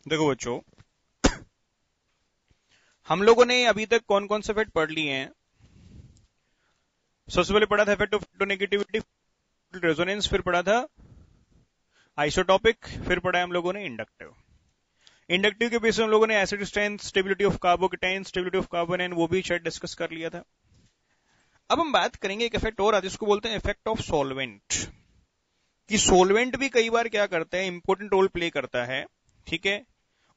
देखो बच्चों, हम लोगों ने अभी तक कौन कौन से इफेक्ट पढ़ लिए हैं। सबसे पहले पढ़ा था इफेक्ट ऑफ इलेक्ट्रोनेगेटिविटी, रेजोनेंस, फिर पढ़ा था आइसोटॉपिक, फिर पढ़ा है हम लोगों ने इंडक्टिव। इंडक्टिव के बेस में हम लोगों ने acid strength, stability of carbocation, stability of carbanion, वो भी शायद डिस्कस कर लिया था। अब हम बात करेंगे एक इफेक्ट और आता है, जिसको बोलते हैं इफेक्ट ऑफ सॉल्वेंट। कि सॉल्वेंट भी कई बार क्या करता है, इंपॉर्टेंट रोल प्ले करता है, ठीक है।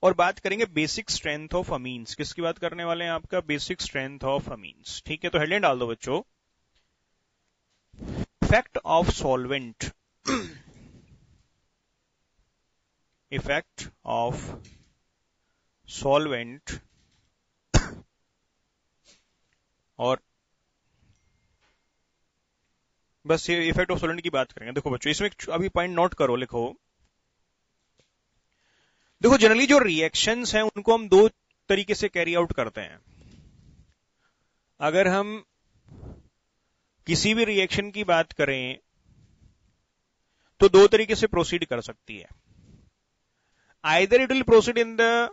और बात करेंगे बेसिक स्ट्रेंथ ऑफ अमीन्स। किसकी बात करने वाले हैं? आपका बेसिक स्ट्रेंथ ऑफ अमीन्स, ठीक है। तो हेडलाइन डाल दो बच्चों, effect of solvent. Effect of solvent. और बस ये इफेक्ट ऑफ सॉल्वेंट की बात करेंगे। देखो बच्चों, इसमें अभी पॉइंट नोट करो, लिखो। देखो, जनरली जो रिएक्शंस हैं उनको हम दो तरीके से कैरी आउट करते हैं। अगर हम किसी भी रिएक्शन की बात करें तो दो तरीके से प्रोसीड कर सकती है। Either it will proceed in the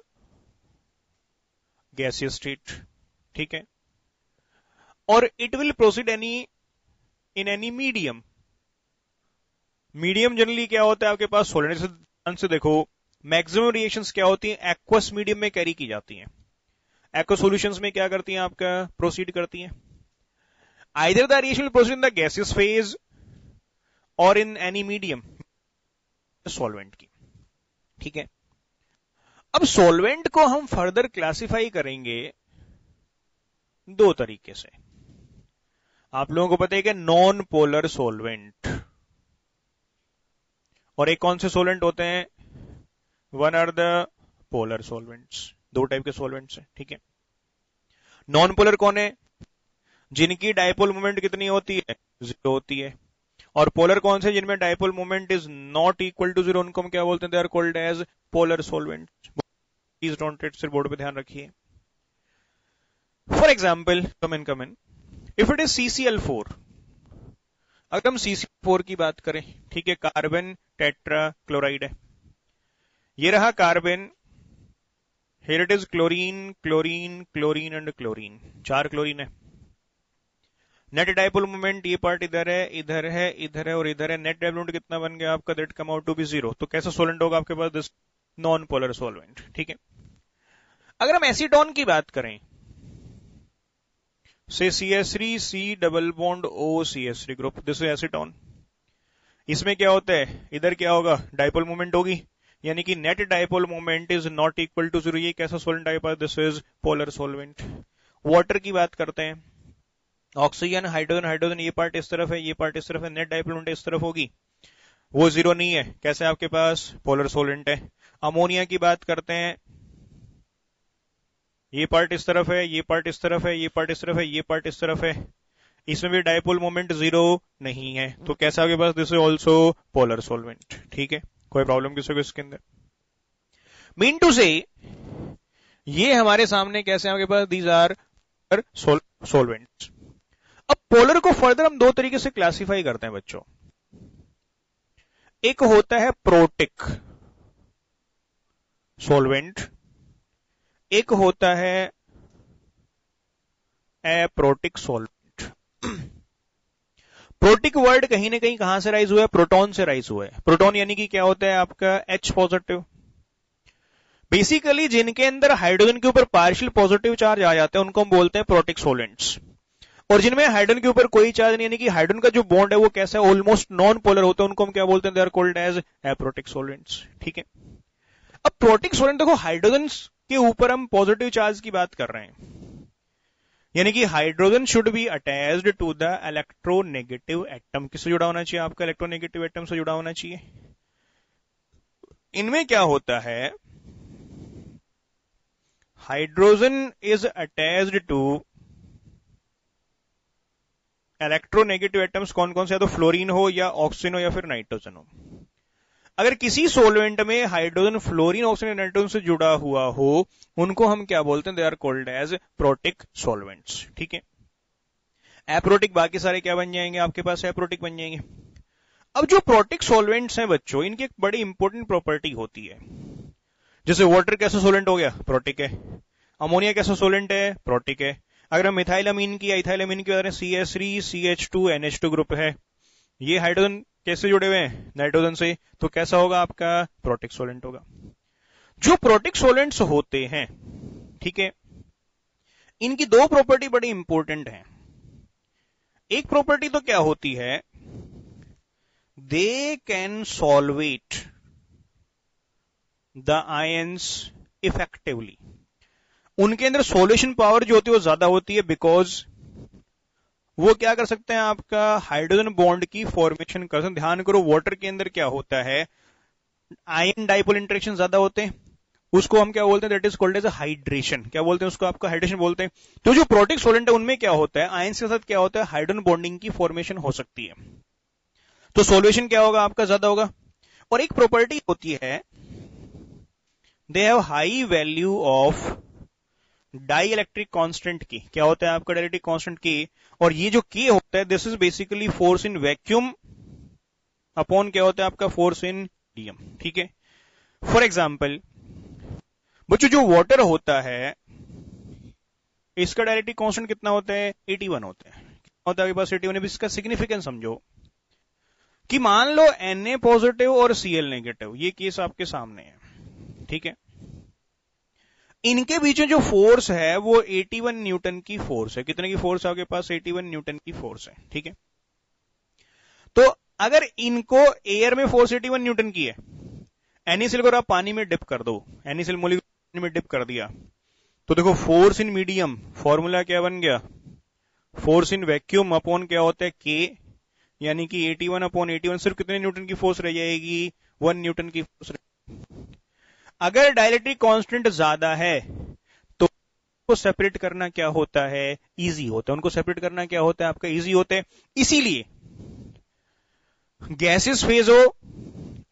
gaseous state, ठीक है, और it will proceed in any medium. Medium generally क्या होता है आपके पास? सॉलिड से देखो, मैक्सिमम रिएक्शंस क्या होती हैं? एक्वस मीडियम में कैरी की जाती हैं। एक्वस सॉल्यूशंस में क्या करती हैं? आपका प्रोसीड करती हैं। Either the reaction will proceed in the gaseous phase और इन एनी मीडियम सॉल्वेंट की, ठीक है। अब सॉल्वेंट को हम फर्दर क्लासिफाई करेंगे दो तरीके से। आप लोगों को पता है कि नॉन पोलर सॉल्वेंट और एक कौन से सॉल्वेंट होते हैं? One are the polar solvents. दो टाइप के सॉल्वेंट्स हैं, ठीक है। नॉन पोलर कौन है? जिनकी डायपोल मोमेंट कितनी होती है? 0 होती है। और पोलर कौन से? जिनमें dipole moment is not equal to 0, उनको हम क्या बोलते हैं? They are called as polar solvents. Please don't it, सिर्फ बोर्ड पे ध्यान रखिए। For example, come in if it is CCl4, अगर हम CCl4 की बात करें, ठीक है, कार्बन टेट्रा क्लोराइड है, ये रहा carbon, here it is chlorine, chlorine, chlorine and chlorine, 4 chlorine है। नेट डायपोल मोमेंट ये पार्ट इधर है, इधर है, इधर है और इधर है। नेट डायपोल मोमेंट कितना बन गया आपका? That come out to be 0। तो कैसा सॉल्वेंट होगा आपके पास? दिस नॉन पोलर सॉल्वेंट, ठीक है। अगर हम एसीटोन की बात करें, से CH3 C double bond O CH3 group, this is acetone. इसमें क्या होता है? इधर क्या होगा? डायपोल मोमेंट होगी, यानी कि net dipole moment is not equal to 0। ये कैसा सॉल्वेंट टाइप है? This is polar solvent. Water की बात करते हैं, ऑक्सीजन, हाइड्रोजन, हाइड्रोजन, ये पार्ट इस तरफ है, ये पार्ट इस तरफ है, नेट डायपोल मोमेंट इस तरफ होगी, वो 0 नहीं है। कैसे आपके पास? पोलर सॉल्वेंट है। अमोनिया की बात करते हैं, ये पार्ट इस तरफ है, ये पार्ट इस तरफ है, ये पार्ट इस तरफ है, ये पार्ट इस तरफ है, इसमें भी डायपोल मोमेंट 0 नहीं है। तो कैसा आपके पास? This is also polar solvent, ठीक है। कोई प्रॉब्लम किसी को इसके अंदर? मीन टू से ये हमारे सामने कैसे आपके पास? These are solvents. अब पोलर को फर्दर हम दो तरीके से क्लासिफाई करते हैं बच्चों। एक होता है प्रोटिक सॉल्वेंट, एक होता है एप्रोटिक सॉल्वेंट। प्रोटिक वर्ड कहीं ना कहीं कहां से राइज हुआ है? प्रोटॉन से राइज हुआ है। प्रोटॉन यानी कि क्या होता है आपका? H positive. बेसिकली जिनके अंदर हाइड्रोजन के ऊपर पार्शियल पॉजिटिव चार्ज आ जाते हैं उनको हम बोलते हैं प्रोटिक सॉल्वेंट्स। और जिनमें हाइड्रोजन के ऊपर कोई चार्ज नहीं, यानी कि हाइड्रोजन का जो बॉन्ड है वो कैसा है? ऑलमोस्ट नॉन पोलर होता है, उनको हम क्या बोलते हैं? They are called as aprotic solvents, ठीक है। अब प्रोटिक सॉल्वेंट देखो, हाइड्रोजन के ऊपर हम पॉजिटिव चार्ज की बात कर रहे हैं, यानी कि hydrogen should be attached to the electronegative atom. किससे जुड़ा होना चाहिए आपका? इलेक्ट्रोनेगेटिव एटम से जुड़ा होना चाहिए। इनमें क्या होता है? Hydrogen is attached to electronegative atoms. कौन कौन से? या तो फ्लोरीन हो या ऑक्सीजन हो या फिर नाइट्रोजन हो। अगर किसी सॉल्वेंट में हाइड्रोजन फ्लोरीन ऑक्सीजन नाइट्रोजन से जुड़ा हुआ हो, उनको हम क्या बोलते हैं? They are called as protic solvents, ठीक है। एप्रोटिक बाकी सारे क्या बन जाएंगे आपके पास? एप्रोटिक बन जाएंगे। अब जो प्रोटिक सॉल्वेंट्स हैं बच्चों, इनकी एक बड़ी इंपॉर्टेंट प्रॉपर्टी होती है जैसे वाटर कैसा सोलेंट हो गया, प्रोटिक है। अमोनिया कैसा सोलेंट है, प्रोटिक है। अगर हम मिथाइलामीन की, इथाइलामीन की बात करें, CH3 CH2 NH2 ग्रुप है, ये हाइड्रोजन कैसे जुड़े हुए हैं, नाइट्रोजन से, तो कैसा होगा आपका, प्रोटिक सोलेंट होगा। जो प्रोटिक सोलेंट्स होते हैं, ठीक है, इनकी दो प्रॉपर्टी बड़ी इंपॉर्टेंट है। एक प्रॉपर्टी तो क्या होती है, they can solvate the ions effectively. उनके अंदर सॉल्यूशन पावर जो होती है वो ज्यादा होती है, बिकॉज वो क्या कर सकते हैं, आपका हाइड्रोजन बॉन्ड की फॉर्मेशन कर सकते हैं। ध्यान करो, वाटर के अंदर क्या होता है, आयन डाइपोल इंटरेक्शन ज्यादा होते हैं, उसको हम क्या बोलते हैं, that is called as hydration. क्या बोलते हैं उसको, आपका हाइड्रेशन बोलते हैं। तो जो प्रोटिक सोलेंट है उनमें क्या होता है, आयन के साथ क्या होता है, हाइड्रोजन बॉन्डिंग की फॉर्मेशन हो सकती है, तो सॉल्यूशन क्या होगा आपका, ज्यादा होगा। और एक प्रॉपर्टी होती है, they have high value of dielectric constant की। क्या होता है आपका, डाई इलेक्ट्रिक कांस्टेंट की। और ये जो के होता है, this is basically force in vacuum upon क्या होता है आपका, फोर्स इन मीडियम, ठीक है। फॉर एग्जाम्पल बच्चों, जो वाटर होता है इसका डाई इलेक्ट्रिक कांस्टेंट कितना होता है, 81 होता है। कितना होता है आपके पास, 81 है। इसका सिग्निफिकेंस समझो कि मान लो Na पॉजिटिव और Cl नेगेटिव, ये केस आपके सामने है, ठीक है। इनके बीच में जो फोर्स है वो 81 न्यूटन की फोर्स है। कितने की फोर्स है आपके पास, 81 न्यूटन की फोर्स है, ठीक है। तो अगर इनको एयर में फोर्स 81 न्यूटन की है, NaCl को आप पानी में डिप कर दो, NaCl मॉलिक्यूल पानी में डिप कर दिया, तो देखो फोर्स इन मीडियम, फॉर्मूला क्या बन गया, फोर्स इन वैक्यूम अपॉन क्या होता है, के, यानी कि 81 अपॉन 81 सिर्फ कितने न्यूटन की फोर्स रह जाएगी, 1 न्यूटन की फोर्स। अगर डाइलेक्ट्रिक कांस्टेंट ज्यादा है तो उनको सेपरेट करना क्या होता है, इजी होता है। उनको सेपरेट करना क्या होता है आपका, इजी होता है। इसीलिए गैसेस फेज हो,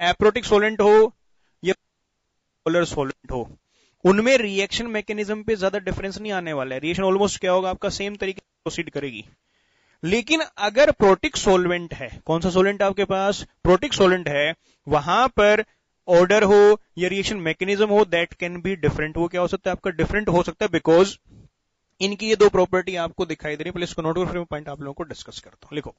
एप्रोटिक सोलेंट हो या पोलर सोलेंट हो, उनमें रिएक्शन मैकेनिज्म पे ज्यादा डिफरेंस नहीं आने वाला है। रिएक्शन ऑलमोस्ट क्या होगा आपका, सेम तरीके से प्रोसीड करेगी। लेकिन अगर प्रोटिक सोलवेंट है, कौन सा सोलेंट आपके पास, प्रोटिक सोलेंट है, वहां पर ऑर्डर हो या रिएक्शन मैकेनिज्म हो, दैट कैन बी डिफरेंट। वो क्या हो सकता है आपका, डिफरेंट हो सकता है, बिकॉज इनकी ये दो प्रॉपर्टी आपको दिखाई दे रही है। पहले इसको नोट करो, फिर मैं पॉइंट आप लोगों को डिस्कस करता हूं। लिखो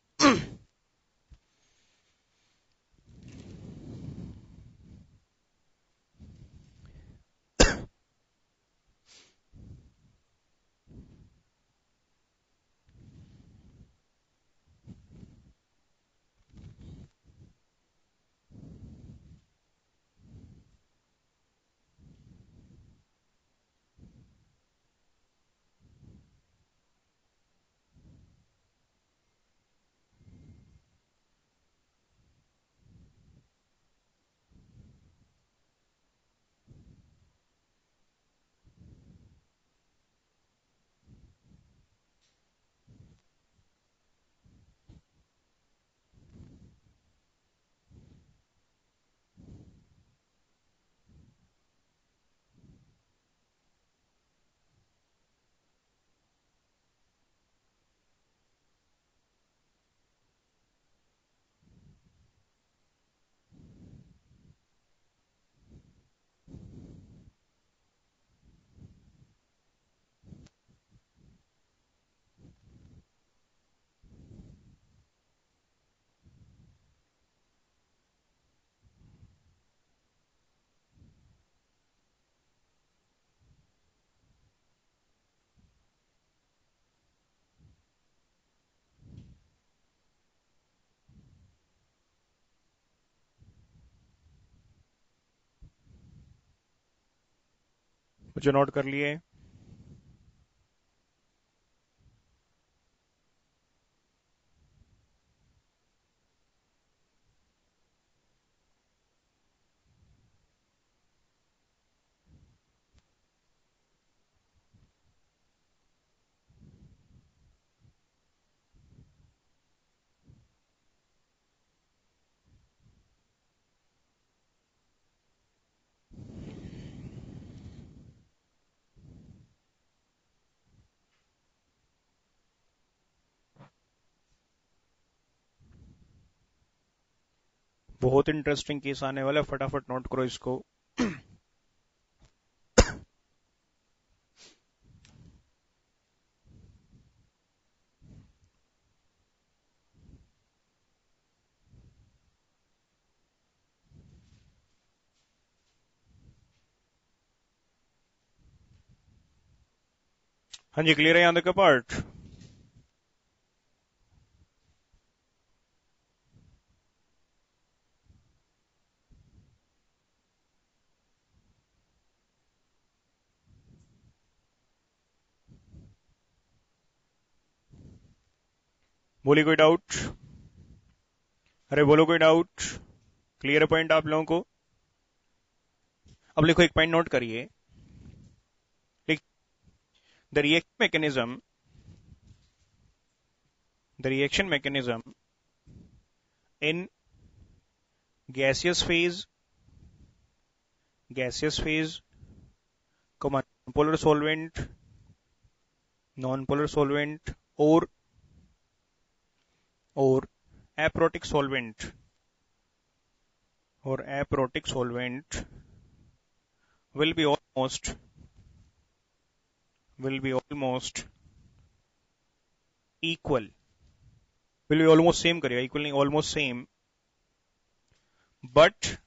मुझे नोट कर लिए। बहुत इंटरेस्टिंग केस आने वाला है, फटाफट नोट करो इसको। हाँ जी, क्लियर है यहां तक का पार्ट? बोलिए कोई डाउट? अरे बोलो कोई डाउट? क्लियर है पॉइंट आप लोगों को? अब लिखो, एक पॉइंट नोट करिए। The reaction mechanism in gaseous phase comma non-polar solvent or aprotic solvent will be almost equal, will be almost same करिएगा, equal नहीं, almost same, but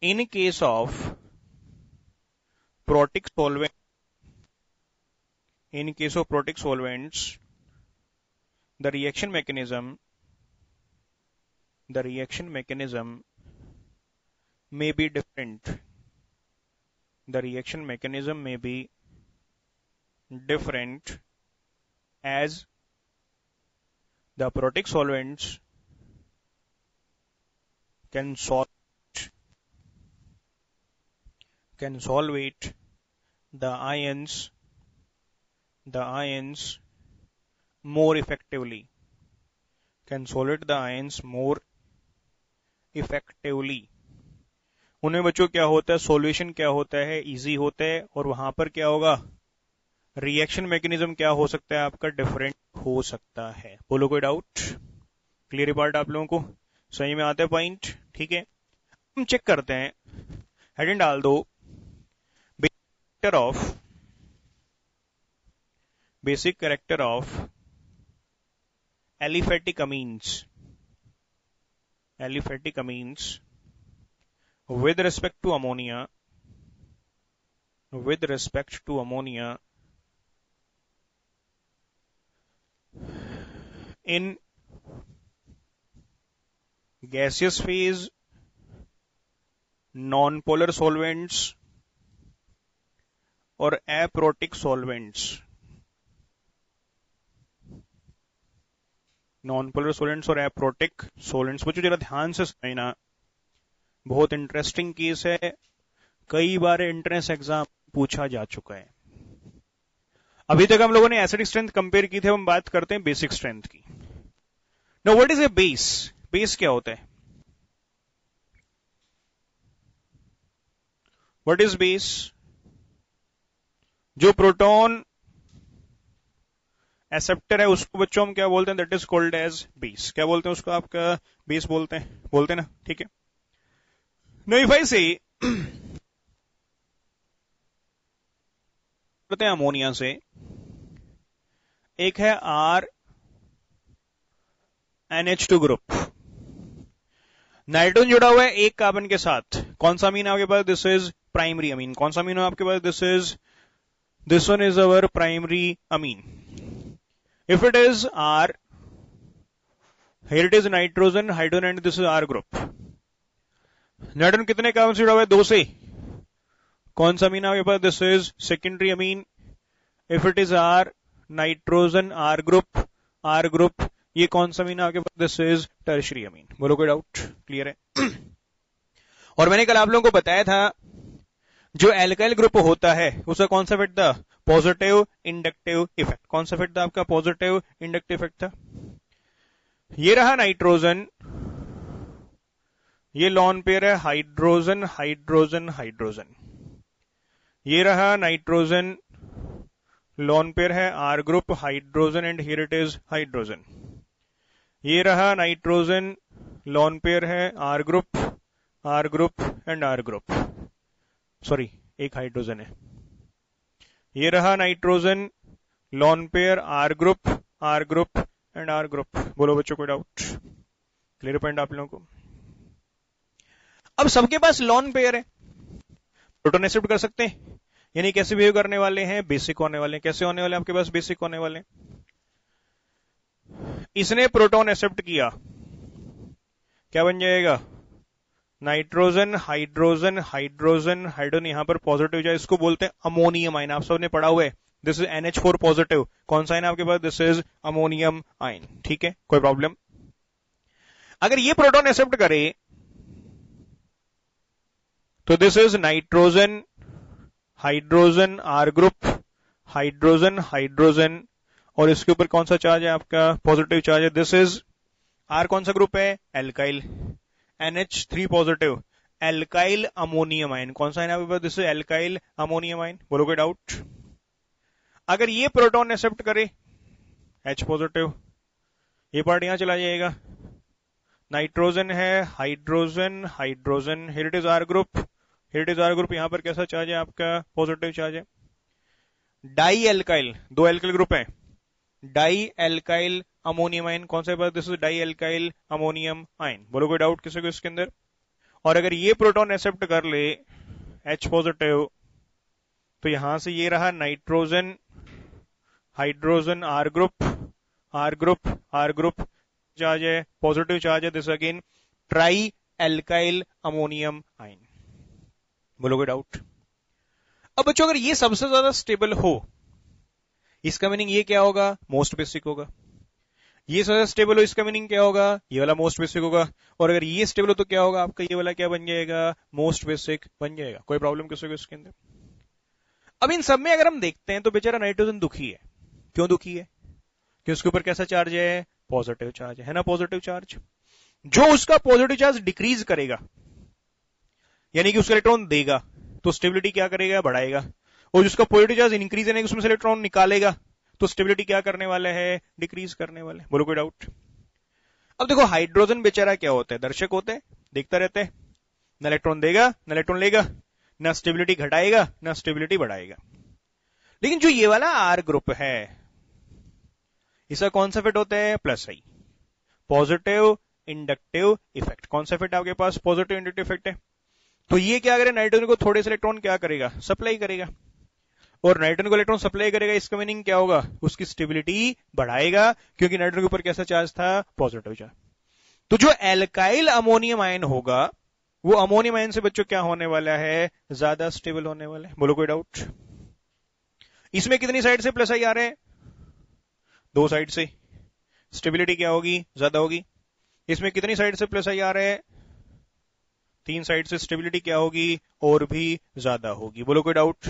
in case of protic solvents the reaction mechanism may be different. The reaction mechanism may be different as the protic solvents can solvate the ions more effectively. उन्हें बच्चों क्या होता है, solution क्या होता है, easy होता है, और वहां पर क्या होगा, रिएक्शन मैकेनिज्म क्या हो सकता है आपका, डिफरेंट हो सकता है। बोलो कोई डाउट? क्लियर पार्ट आप लोगों को सही में आता है पॉइंट? ठीक है, हम चेक करते हैं। हेडिंग डाल दो, basic character of aliphatic amines with respect to ammonia in gaseous phase non-polar solvents और aprotic solvents। नॉन-पोलर सोलेंट्स और एप्रोटिक सोलेंट्स, बच्चों जरा ध्यान से समझना, बहुत इंटरेस्टिंग केस है, कई बार एंट्रेंस एग्जाम पूछा जा चुका है। अभी तक हम लोगों ने एसिडिक स्ट्रेंथ कंपेयर की थी, हम बात करते हैं बेसिक स्ट्रेंथ की। Now what is a base? Base क्या होता है? What is base? जो प्रोटॉन एक्सेप्टर है उसको बच्चों हम क्या बोलते हैं? That is called as base. क्या बोलते हैं उसको? आपका बेस बोलते हैं ना, ठीक है। नाउ इफ आई से करते हैं अमोनिया से, एक है RNH2 ग्रुप, नाइट्रोजन जुड़ा हुआ है एक कार्बन के साथ, कौन सा अमीन आपके पास? This is primary amine. कौन सा अमीन है आपके पास? This one is our primary amine. If it is R, here it is nitrogen, hydrogen, and this is R group. Nitrogen कितने कार्बन से जुड़ा हुआ है? 2 से। कौन सा अमीन आपके पास? This is secondary amine. If it is R, nitrogen, R group, ये कौन सा अमीन आपके पास? This is tertiary amine. बोलो कोई डाउट? क्लियर है? और मैंने कल आप लोगों को बताया था, जो एल्काइल ग्रुप होता है उसका कौन सा इफेक्ट था? Positive inductive effect. कौन सा इफेक्ट था आपका? पॉजिटिव इंडक्टिव इफेक्ट था। ये रहा नाइट्रोजन, ये लॉन पेयर है हाइड्रोजन हाइड्रोजन हाइड्रोजन। ये रहा नाइट्रोजन, लॉन पेयर है R group hydrogen and here it is hydrogen. ये रहा नाइट्रोजन, लॉन पेयर है R group and R group, sorry एक हाइड्रोजन है। ये रहा nitrogen, lone pair R group and R group. बोलो बच्चों कोई डाउट? क्लियर पॉइंट आप लोगों को? अब सबके पास लॉन पेयर है, प्रोटॉन एक्सेप्ट कर सकते हैं, यानी कैसे बिहेव करने वाले हैं, बेसिक होने वाले हैं। कैसे होने वाले हैं आपके पास, बेसिक होने वाले हैं। इसने प्रोटॉन एक्सेप्ट किया, क्या बन जाएगा, नाइट्रोजन हाइड्रोजन हाइड्रोजन हाइड्रोजन, यहां पर पॉजिटिव जाए, इसको बोलते हैं अमोनियम आयन। आप सबने पढ़ा हुआ है, दिस इज NH4 पॉजिटिव। कौन सा आयन आपके पास, दिस इज अमोनियम आयन। ठीक है, कोई प्रॉब्लम। अगर ये प्रोटॉन एक्सेप्ट करे तो this is nitrogen hydrogen R group, hydrogen hydrogen, और इसके ऊपर कौन सा चार्ज है आपका, पॉजिटिव चार्ज है। दिस इज आर, कौन सा ग्रुप है, alkyl, NH3 positive, alkyl ammonium ion. कौन सा आयन आपके पास, this is alkyl ammonium ion. बोलो कोई डाउट। अगर ये प्रोटॉन एक्सेप्ट करे H पॉजिटिव, ये पार्ट यहां चला जाएगा, नाइट्रोजन है, hydrogen hydrogen, here it is R group, here it is R group, यहां पर कैसा चार्ज है आपका, पॉजिटिव चार्ज है। डाई एल्काइल, दो एल्काइल ग्रुप है, डाई एल्काइल अमोनियम आयन, कौन सा, this is dialkyl ammonium ion. बोलो कोई डाउट किसी को इसके अंदर। और अगर ये प्रोटॉन एक्सेप्ट कर ले H पॉजिटिव, तो यहां से ये रहा nitrogen hydrogen R group, R group, R group charge है, पॉजिटिव चार्ज है, this again trialkyl ammonium ion. बोलो कोई डाउट। अब बच्चों अगर ये सबसे ज्यादा स्टेबल हो, इसका मीनिंग ये क्या होगा, मोस्ट बेसिक होगा। ये सबसे स्टेबल हो, इसका मीनिंग क्या होगा, ये वाला मोस्ट बेसिक होगा। और अगर ये स्टेबल हो तो क्या होगा आपका, ये वाला क्या बन जाएगा, मोस्ट बेसिक बन जाएगा। कोई प्रॉब्लम किसी को इसके अंदर। अब इन सब में अगर हम देखते हैं तो बेचारा नाइट्रोजन दुखी है। क्यों दुखी है, कि उसके ऊपर कैसा चार्ज है, पॉजिटिव चार्ज है ना, पॉजिटिव चार्ज। जो उसका पॉजिटिव चार्ज डिक्रीज करेगा, यानी कि उसका इलेक्ट्रॉन देगा, तो स्टेबिलिटी क्या करेगा, बढ़ाएगा। और जिसका पॉजिटिव चार्ज इंक्रीज, यानी कि उसमें से इलेक्ट्रॉन निकालेगा, तो स्टेबिलिटी क्या करने वाला है, डिक्रीज करने वाले। बोलो कोई डाउट। अब देखो हाइड्रोजन बेचारा क्या होता है, दर्शक होते हैं, देखता रहता है, न इलेक्ट्रॉन देगा न इलेक्ट्रॉन लेगा, न स्टेबिलिटी घटाएगा न स्टेबिलिटी बढ़ाएगा। लेकिन जो ये वाला आर ग्रुप है, इसका कौन सा फिट होता है, प्लस आई, पॉजिटिव इंडक्टिव इफेक्ट। कौन सा फिट आपके पास, पॉजिटिव इंडक्टिव इफेक्ट है। तो ये क्या करे, नाइट्रोजन को थोड़े से इलेक्ट्रॉन क्या करेगा, सप्लाई करेगा। और नाइट्रोजन को इलेक्ट्रॉन सप्लाई करेगा, इसका मीनिंग क्या होगा, उसकी स्टेबिलिटी बढ़ाएगा, क्योंकि नाइट्रोजन के ऊपर कैसा चार्ज था, पॉजिटिव चार्ज। तो जो एल्काइल अमोनियम आयन होगा, वो अमोनियम आयन से बच्चों क्या होने वाला है, ज्यादा स्टेबल होने वाला है। बोलो कोई डाउट। इसमें कितनी साइड से प्लस आई आ रहे हैं, दो साइड से, स्टेबिलिटी क्या होगी, ज्यादा होगी। इसमें कितनी साइड से प्लस आई आ रहे हैं, तीन साइड से, स्टेबिलिटी क्या होगी, और भी ज्यादा होगी। बोलो कोई डाउट।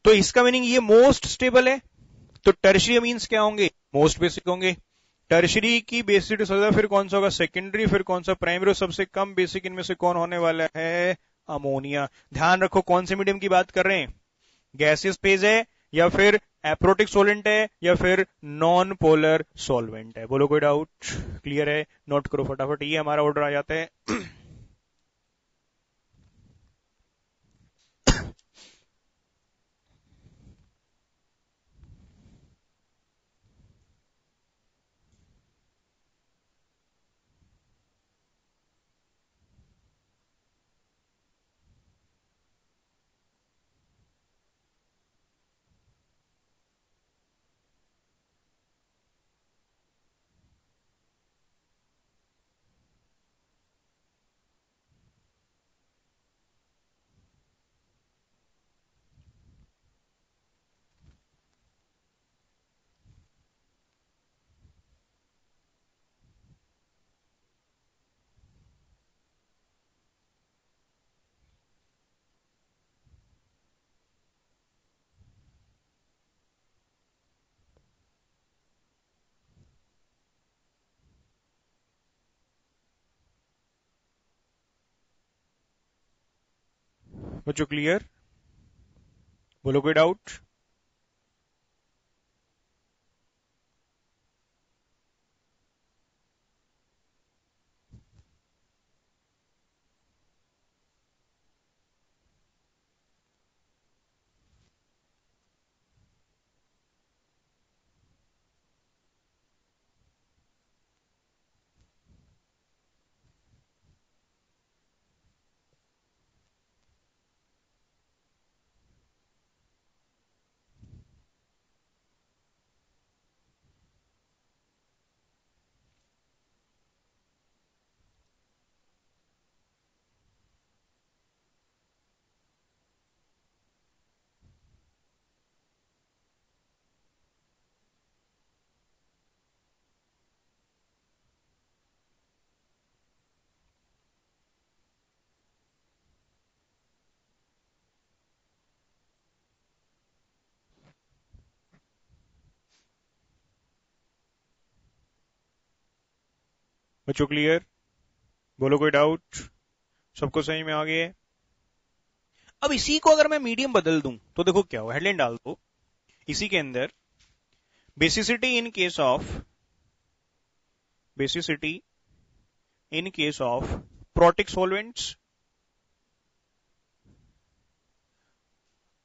तो इसका मीनिंग ये मोस्ट स्टेबल है। तो टर्शियरी मींस क्या होंगे, मोस्ट बेसिक होंगे। टर्शियरी की बेसिक ज्यादा, फिर कौन सा होगा, सेकेंडरी, फिर कौन सा, प्राइमरी। सबसे कम बेसिक इनमें से कौन होने वाला है, अमोनिया। ध्यान रखो कौन से मीडियम की बात कर रहे हैं, गैसियस फेज है, या फिर एप्रोटिक सोलेंट है, या फिर नॉन पोलर सॉल्वेंट है। बोलो कोई डाउट। क्लियर है, नोट करो फटाफट, ये हमारा ऑर्डर आ जाता है। बच्चों क्लियर, बोलो कोई डाउट। बच्चों क्लियर? बोलो कोई डाउट? सबको समझ में आ गया है? अब इसी को अगर मैं मीडियम बदल दूं तो देखो क्या हो, हेडलाइन डाल दो इसी के अंदर, basicity in case of protic solvents,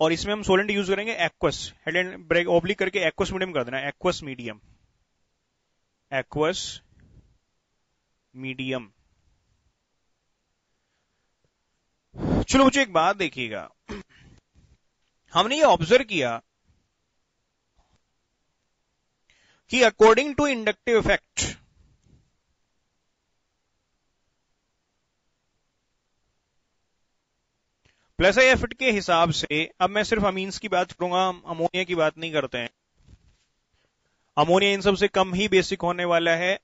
और इसमें हम सोलेंट यूज करेंगे एक्वस, हेडलाइन ब्रेक ऑब्लिक करके एक्वस मीडियम कर देना, एक्वस मीडियम। चलो मुझे एक बात देखिएगा, हमने ये ऑब्जर्व किया कि according to inductive effect plus I effect के हिसाब से, अब मैं सिर्फ अमीन्स की बात करूंगा, अमोनिया की बात नहीं करते हैं, अमोनिया इन सबसे कम ही बेसिक होने वाला है,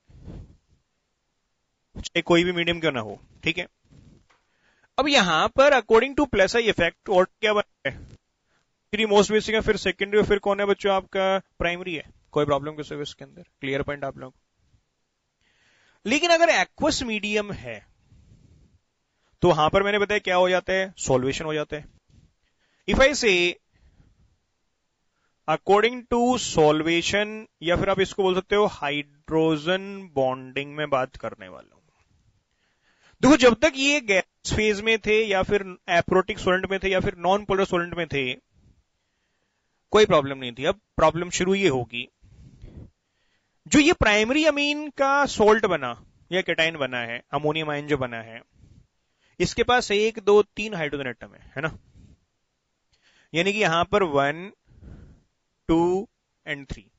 चाहे कोई भी मीडियम क्यों ना हो, ठीक है। अब यहां पर according two plus I effect और क्या बना है, थ्री मोस्ट बेसिक है, फिर सेकेंडरी, फिर कौन है बच्चों आपका प्राइमरी है, कोई प्रॉब्लम किसी को इसके अंदर, क्लियर पॉइंट आप लोग। लेकिन अगर एक्वस मीडियम है तो वहां पर मैंने बताया क्या हो जाता है, सॉल्वेशन हो जाता है। इफ आई से अकॉर्डिंग टू सॉल्वेशन, या फिर आप इसको बोल सकते हो हाइड्रोजन बॉन्डिंग में बात करने वाला हूं। देखो जब तक ये गैस फेज में थे या फिर एप्रोटिक सोलेंट में थे या फिर नॉन पोलर सोलेंट में थे कोई प्रॉब्लम नहीं थी, अब प्रॉब्लम शुरू ये होगी, जो ये प्राइमरी अमीन का सोल्ट बना या केटाइन बना है, अमोनियम आयन जो बना है, इसके पास 1 2 3 हाइड्रोजन एटम है ना, यानी कि यहां पर 1 2 एंड 3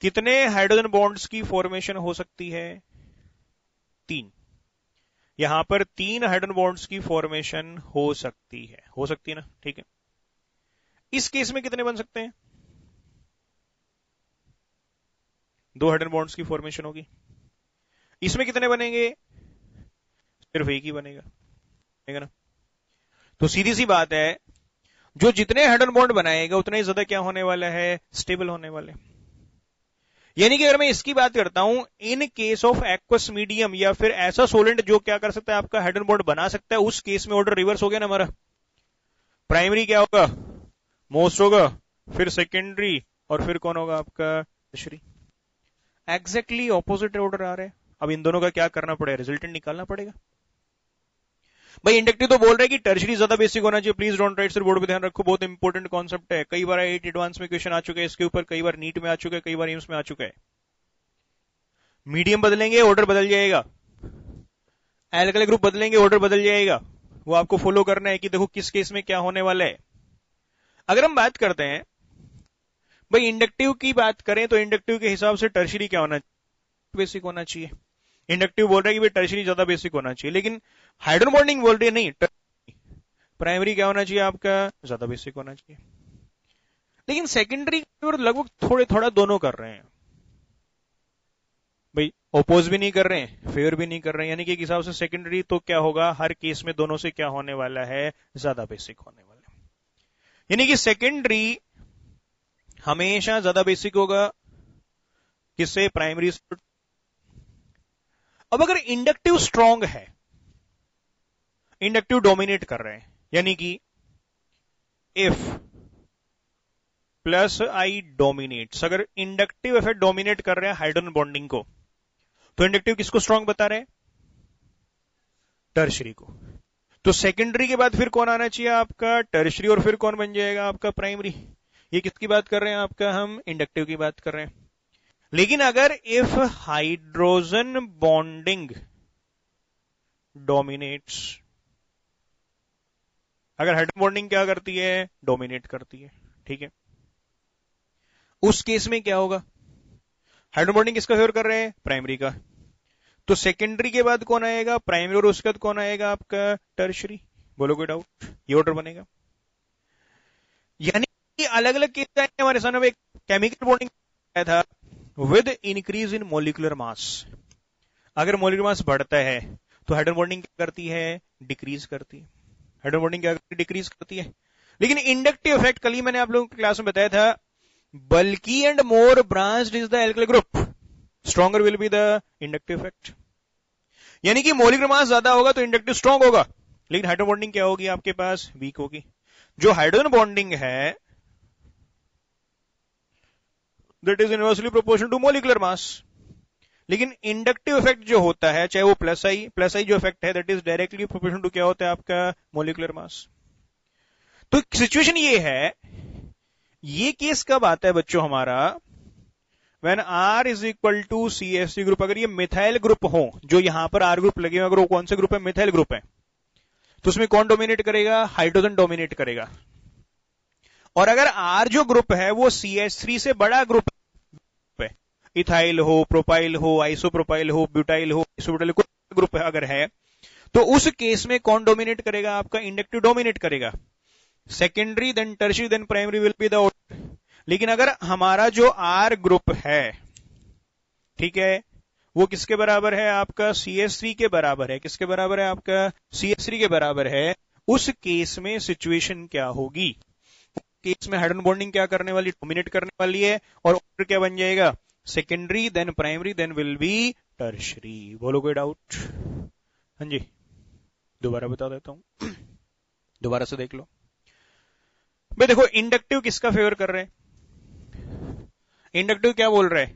कितने हाइड्रोजन बॉन्ड्स की फॉर्मेशन हो सकती है, 3। यहां पर 3 हाइड्रोजन बॉन्ड्स की फॉर्मेशन हो सकती है ना, ठीक है। इस केस में कितने बन सकते हैं, 2 हाइड्रोजन बॉन्ड्स की फॉर्मेशन होगी। इसमें कितने बनेंगे, सिर्फ एक ही बनेगा ना। तो सीधी सी बात है, जो जितने हाइड्रोजन बॉन्ड बनाएगा उतना ही ज्यादा क्या होने वाला है, स्टेबल होने वाले। यानी कि अगर मैं इसकी बात करता हूं, in case of aqueous medium या फिर ऐसा सोलेंट जो क्या कर सकता है, आपका हाइड्रोजन बॉन्ड बना सकता है, उस केस में ऑर्डर रिवर्स हो गया ना हमारा, प्राइमरी क्या होगा, मोस्ट होगा, फिर सेकेंडरी, और फिर कौन होगा आपका टर्शियरी। एग्जैक्टली ऑपोजिट ऑर्डर आ रहा है। अब इन दोनों का क्या करना पड़ेगा, रिजल्टेंट निकालना पड़ेगा। भाई इंडक्टिव तो बोल रहा है कि टर्शियरी ज्यादा बेसिक होना चाहिए, please don't write sir, board पे ध्यान रखो, बहुत इंपॉर्टेंट कॉन्सेप्ट है, कई बार 8 एडवांस में क्वेश्चन आ चुके हैं इसके ऊपर, कई बार नीट में आ चुका है, कई बार एम्स में आ चुका है। मीडियम बदलेंगे ऑर्डर बदल जाएगा, एल्काइल ग्रुप बदलेंगे ऑर्डर बदल जाएगा, वो आपको फॉलो करना है कि देखो किस केस में क्या होने वाला है। अगर हम बात करते हैं भाई इंडक्टिव की बात करें, तो इंडक्टिव के हिसाब से टर्शियरी क्या होना चाहिए, बेसिक होना चाहिए। इंडक्टिव बोल रहा है कि भाई टर्शियरी ज्यादा बेसिक होना चाहिए, लेकिन हाइड्रोजन बॉन्डिंग बोल रही है नहीं, प्राइमरी क्या होना चाहिए आपका, ज्यादा बेसिक होना चाहिए। लेकिन सेकेंडरी लगभग थोड़ा दोनों कर रहे हैं भाई, ओपोज भी नहीं कर रहे हैं, फेवर भी नहीं कर रहे हैं, यानी कि एक हिसाब से सेकेंडरी तो क्या होगा, हर केस में दोनों से क्या होने वाला है, ज्यादा बेसिक होने वाला है। यानी कि सेकेंडरी हमेशा ज्यादा बेसिक होगा किससे, प्राइमरी से। अब अगर इंडक्टिव स्ट्रांग है, इंडक्टिव डोमिनेट कर रहे हैं, यानी कि इफ प्लस आई डोमिनेट्स, अगर इंडक्टिव इफेक्ट डोमिनेट कर रहे हैं हाइड्रोजन बॉन्डिंग को, तो इंडक्टिव किसको स्ट्रांग बता रहे हैं, टर्शियरी को। तो सेकेंडरी के बाद फिर कौन आना चाहिए आपका, टर्शियरी, और फिर कौन बन जाएगा आपका प्राइमरी। ये किसकी बात कर रहे हैं आपका, हम इंडक्टिव की बात कर रहे हैं। लेकिन अगर इफ हाइड्रोजन बॉन्डिंग डोमिनेट्स, अगर हाइड्रोजन बॉन्डिंग क्या करती है, डोमिनेट करती है, ठीक है, उस केस में क्या होगा, हाइड्रोजन बॉन्डिंग किसका फेवर कर रहे हैं, प्राइमरी का। तो सेकेंडरी के बाद कौन आएगा, प्राइमरी, और उसके बाद कौन आएगा आपका टर्शियरी। बोलो कोई डाउट, ये ऑर्डर बनेगा। यानी कि अलग अलग केस आएंगे हमारे सामने। एक केमिकल बॉन्डिंग आया था with increase in molecular mass, अगर मोलिकुलर मास बढ़ता है तो हाइड्रोजन बॉन्डिंग क्या करती है, डिक्रीज करती है, हाइड्रोजन बॉन्डिंग क्या करती है, डिक्रीज करती है। लेकिन इंडक्टिव इफेक्ट, कल ही मैंने आप लोगों की क्लास में बताया था, bulky and more branched is the alkyl group, stronger will be the inductive effect. यानी कि मॉलिक्यूलर मास ज्यादा होगा तो इंडक्टिव स्ट्रॉन्ग होगा, लेकिन हाइड्रोजन बॉन्डिंग क्या होगी आपके पास, वीक होगी। जो हाइड्रोजन बॉन्डिंग है that is inversely proportional to molecular mass, लेकिन इंडक्टिव इफेक्ट जो होता है चाहे वो प्लस आई जो इफेक्ट है that is directly proportional to क्या होता है आपका मॉलिक्यूलर मास। तो सिचुएशन ये है, ये केस कब आता है बच्चों हमारा, when R is equal to CH3 group. अगर ये मिथाइल ग्रुप हो, जो यहां पर R ग्रुप लगे हुए, अगर वो कौन से ग्रुप है, मिथाइल ग्रुप है, तो उसमें कौन डोमिनेट करेगा, हाइड्रोजन डोमिनेट करेगा। और अगर R जो ग्रुप है वो CH3 से बड़ा ग्रुप है, इथाइल हो, प्रोपाइल हो, आइसोप्रोपाइल हो, ब्यूटाइल हो, आइसोब्यूटाइल कोई ग्रुप है अगर है, तो उस केस में कौन डोमिनेट करेगा, आपका इंडक्टिव डोमिनेट करेगा। Secondary then tertiary then primary will be the order. लेकिन अगर हमारा जो R ग्रुप है, ठीक है, वो किसके बराबर है, आपका CH3 के बराबर है। किसके बराबर है, आपका CH3 के बराबर है। उस केस में सिचुएशन क्या होगी, केस में हाइड्रोजन बॉन्डिंग क्या करने वाली, डोमिनेट करने वाली है, और ऑर्डर क्या बन जाएगा, secondary then primary then will be tertiary. बोलो कोई डाउट? हाँ जी, दोबारा बता देता हूं, दोबारा से देख लो भाई। देखो इंडक्टिव किसका फेवर कर रहे हैं, इंडक्टिव क्या बोल रहा है,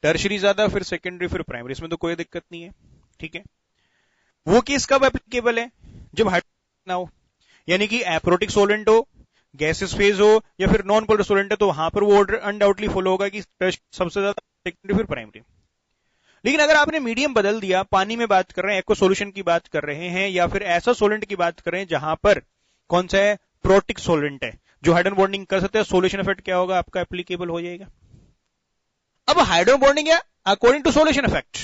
टर्शियरी ज्यादा, फिर सेकेंडरी, फिर प्राइमरी, इसमें तो कोई दिक्कत नहीं है, ठीक है। वो केस कब एप्लीकेबल है, जब हाइड्रोजन ना हो, यानी कि एप्रोटिक सोलेंट हो, गैसेस फेज हो, या फिर नॉन पोलर सोलेंट है, तो वहां पर वो ऑर्डर अनडाउटली फॉलो होगा कि सबसे ज्यादा सेकेंडरी फिर प्राइमरी। लेकिन अगर आपने मीडियम बदल दिया, पानी में बात कर रहे हैं, एक्वा सोल्यूशन की बात कर रहे हैं, या फिर ऐसा सोलेंट की बात कर रहे हैं जहां पर कौन सा है, प्रोटिक सोलेंट है, जो हाइड्रोजन बॉन्डिंग कर सकते हैं, सोल्यूशन इफेक्ट क्या होगा आपका, एप्लीकेबल हो जाएगा। अब हाइड्रोजन बॉन्डिंग है according to solution effect,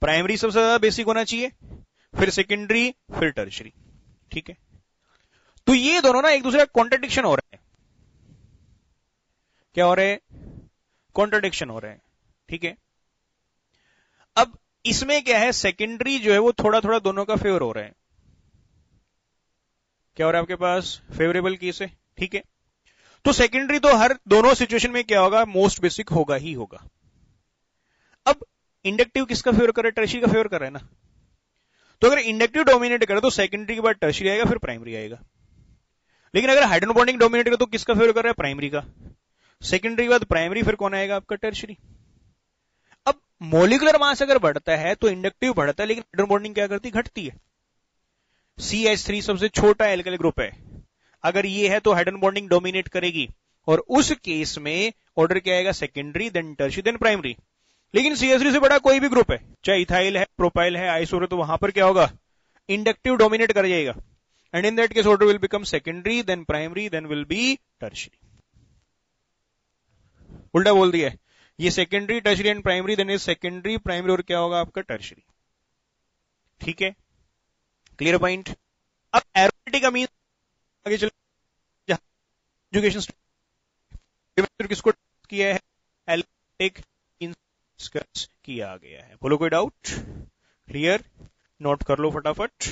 primary सबसे ज्यादा बेसिक होना चाहिए, फिर सेकेंडरी, फिर टर्शियरी, ठीक है। तो ये दोनों ना एक दूसरे का कॉन्ट्रडिक्शन हो रहे हैं, क्या हो रहे हैं, कॉन्ट्रडिक्शन हो रहे हैं, ठीक है। अब इसमें क्या है, सेकेंडरी जो है वो थोड़ा थोड़ा दोनों का फेवर हो रहा है, क्या हो रहा है आपके पास, फेवरेबल केस है, ठीक है। तो सेकेंडरी तो हर दोनों सिचुएशन में क्या होगा, मोस्ट बेसिक होगा ही होगा। अब इंडक्टिव किसका फेवर कर रहा है, टर्शियरी का फेवर कर रहा है ना। तो अगर इंडक्टिव डोमिनेट करे तो सेकेंडरी के बाद टर्शियरी आएगा, फिर प्राइमरी आएगा। लेकिन अगर हाइड्रोजन बॉन्डिंग डोमिनेट करे तो किसका फेवर कर रहा है, प्राइमरी का। सेकेंडरी के बाद प्राइमरी, फिर कौन आएगा आपका, टर्शियरी। अब मॉलिक्यूलर मास अगर बढ़ता है तो इंडक्टिव बढ़ता है, लेकिन हाइड्रोजन बॉन्डिंग क्या करती है, घटती है। CH3 सबसे छोटा एल्काइल ग्रुप है, अगर ये है तो हाइड्रोजन बॉन्डिंग डोमिनेट करेगी, और उस केस में ऑर्डर क्या आएगा, secondary then tertiary then primary. लेकिन CH3 से बड़ा कोई भी ग्रुप है, चाहे इथाइल है, प्रोपाइल है, आइसोर है, तो वहां पर क्या होगा, इंडक्टिव डोमिनेट कर जाएगा, and in that case order will become secondary then primary then will be tertiary. उल्टा बोल दिया, ये secondary, tertiary and primary, then is secondary, primary, और क्या होगा आपका, टर्शियरी, ठीक है। Clear point. अब एरोमेटिक अमीन आगे चल, एजुकेशन किसको किया है, एरोमेटिक डिस्कस किया गया है। बोलो कोई डाउट, क्लियर, नोट कर लो फटाफट।